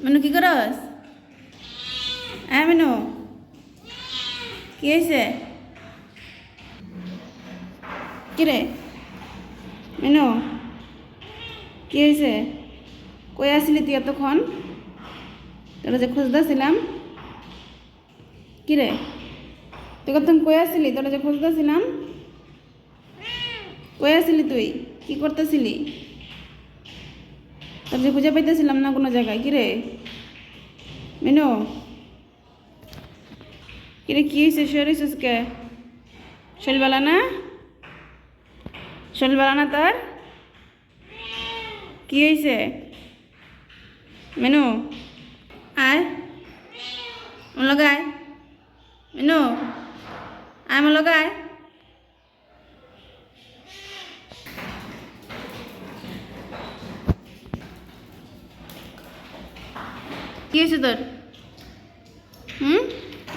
মিনু কি করস? মিনু কি হয়েছে? কিরে মিনু কি হয়েছে? কই আসলি তুই এতক্ষণ? তোরা যে খুঁজতেছিলাম। কিরে তুই কতক্ষণ কই আসলি? তোরা যে খুঁজতেছিলাম। কই আসলি তুই? কি করতেছিলি? তোর যে খুঁজে পাইতেছিলাম না কোনো জায়গায়। কিরে মিনু কিরে কি হয়েছে? শরীর কে? শরীরবেলা না? শরীরবেলা না তোর? কি হয়েছে মিনু? আয় আমার লগে আয়। মিনু আয় আমার লগে আয়। কি হয়েছে তোর?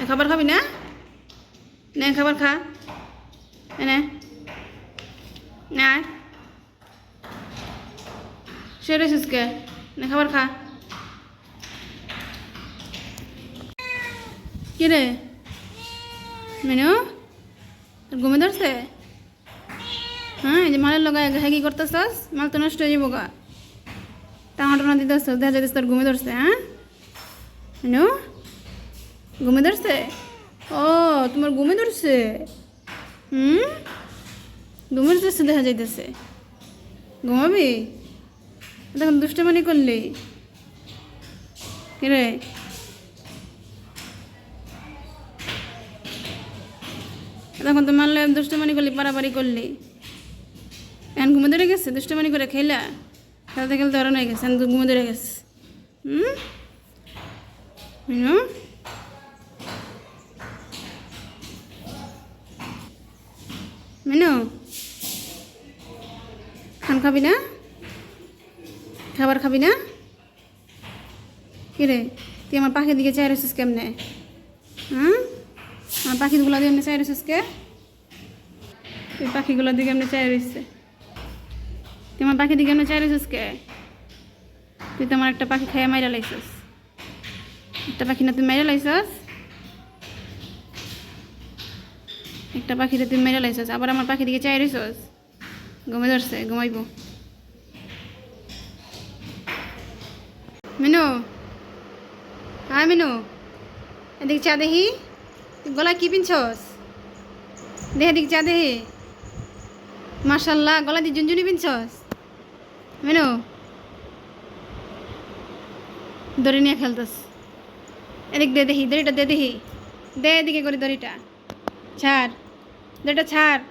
খাবার খাবি না? নে খাবার খা। এনে নে আয়। শুয়ে রয়েছিস কে? নে খাবার খা। কি রে মিনু তোর ঘুমে ধরছে? হ্যাঁ এই যে মালের লগায় হ্যাঁ কি করতেছস? মাল তো নষ্ট হয়ে যাবো গা। টানা দিতেছ দেখা যাইতেছ তোর ঘুমে ধরছে। হ্যাঁ মিনু ঘুমে ধরছে? ও তোমার ঘুমে ধরছে? ঘুমে ধরছে দেখা যাইতেছে। ঘুমাবি? তখন দুষ্টমানি করলি? কিরে তখন তো মানলে দুষ্টমানি করলি, পারাপারি করলি। এখন ঘুমে ধরে গেছে? দুষ্টমানি করে খেলা খেলতে খেলতে অরণ হয়ে গেছে, এখন ঘুমে ধরে গেছে। মিনু মিনু খান খাবি না? খাবার খাবি না? কিরে তুই আমার পাখির দিকে চাই রয়েছিস কেমনে? আমার পাখিগুলো দিয়ে এমনি চাই রয়েছিস কে? তুই পাখিগুলোর দিকে এমনি চাই রয়েছে? তুই আমার পাখির দিকে এমনি চাই রয়েছিস কে? তুই তো আমার একটা পাখি খাইয়া মাইরা লাইছিস। একটা পাখি না তুই মাইরা লাইছিস? একটা পাখিতে তুই মেরে লাইছিস, আবার আমার পাখি দিকে চাই রইছিস। ঘুমে ধরছে, ঘুমাইব। মিনু হ্যাঁ মিনু এদিকে চা দেখি। গলায় কি পিনছস? দেখে দিকে চা দেখি। মার্শাল্লাহ গলা দিয়ে ঝুনঝুনি পিনছস। মিনু দড়ি নিয়ে খেলতস। এদিক দে দেখি, দড়িটা দে দেখি। দে এদিকে করি দড়িটা। ছাড় দড়িটা, ছাড়।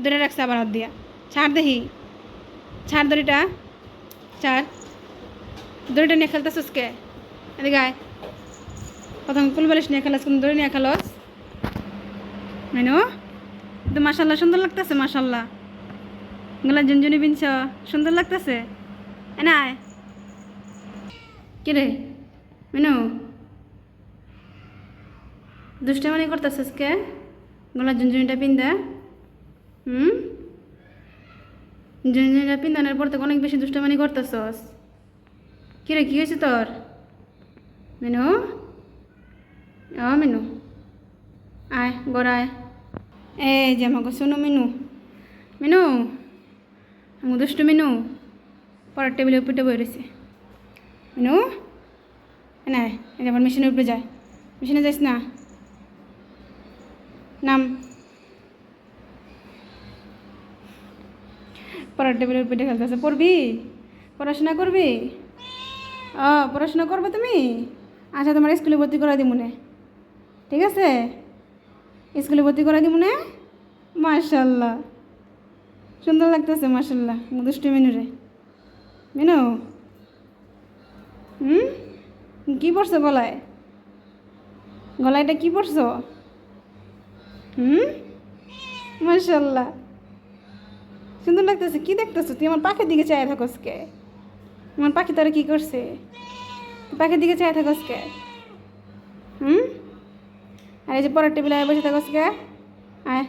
দড়ি রাখছে আবার হাত দিয়া। ছাড় দেখি, ছাড় দড়িটা, ছাড়। দড়িটা নিয়ে খেলতেছিস কে? এদিকে আয়। প্রথম কুলবালিশ নিয়ে খেলাস, কোন দড়ি নিয়ে খেলস? মেনু তো মাসাল্লাহ সুন্দর লাগতেছে, মাসাল্লাহ গলা ঝুনঝুনি পিনছ, সুন্দর লাগতেছে। এনে আয়। কিরে মেনু দুষ্টামানি করতেছিস কে? গলা ঝুনঝুনিটা পিন দে। ঝুনঝুনিটা পিন্দানোর পর তো অনেক বেশি দুষ্টামানি করতেছস। কিরে কি হয়েছে তোর? মিনু মিনু আয় গড় আয়। এই যে আমাকে শোনো মিনু, মিনু আমার দুষ্টু মিনু পরের টেবিলের উপরে বয়ে রয়েছে। মিনু না এই যে আবার মেশিনের উপরে যায়। মেশিনে যাইস না, নাম। পরের টেবিলের উপরে খেলতেছে। পড়বি? পড়াশোনা করবি? পড়াশোনা করবে তুমি? আচ্ছা তোমার স্কুলে ভর্তি করা দিব মনে, ঠিক আছে? স্কুলে ভর্তি করা দিব মনে। মাশাল্লাহ সুন্দর লাগতেছে, মাশাল্লাহ দুষ্টু মিনু রে। মিনু কি পড়ছো গলায়? গলায়টা কি পড়ছো? মাশাল্লাহ সুন্দর লাগতেছে। কি দেখতেছো তুই? আমার পাখির দিকে চাই থাকস কে? আমার পাখি তোরা কি করছে? পাখির দিকে চাই থাকস কে? আর এই যে পরের টেবিলে আয় বসে থাকস কে? আয়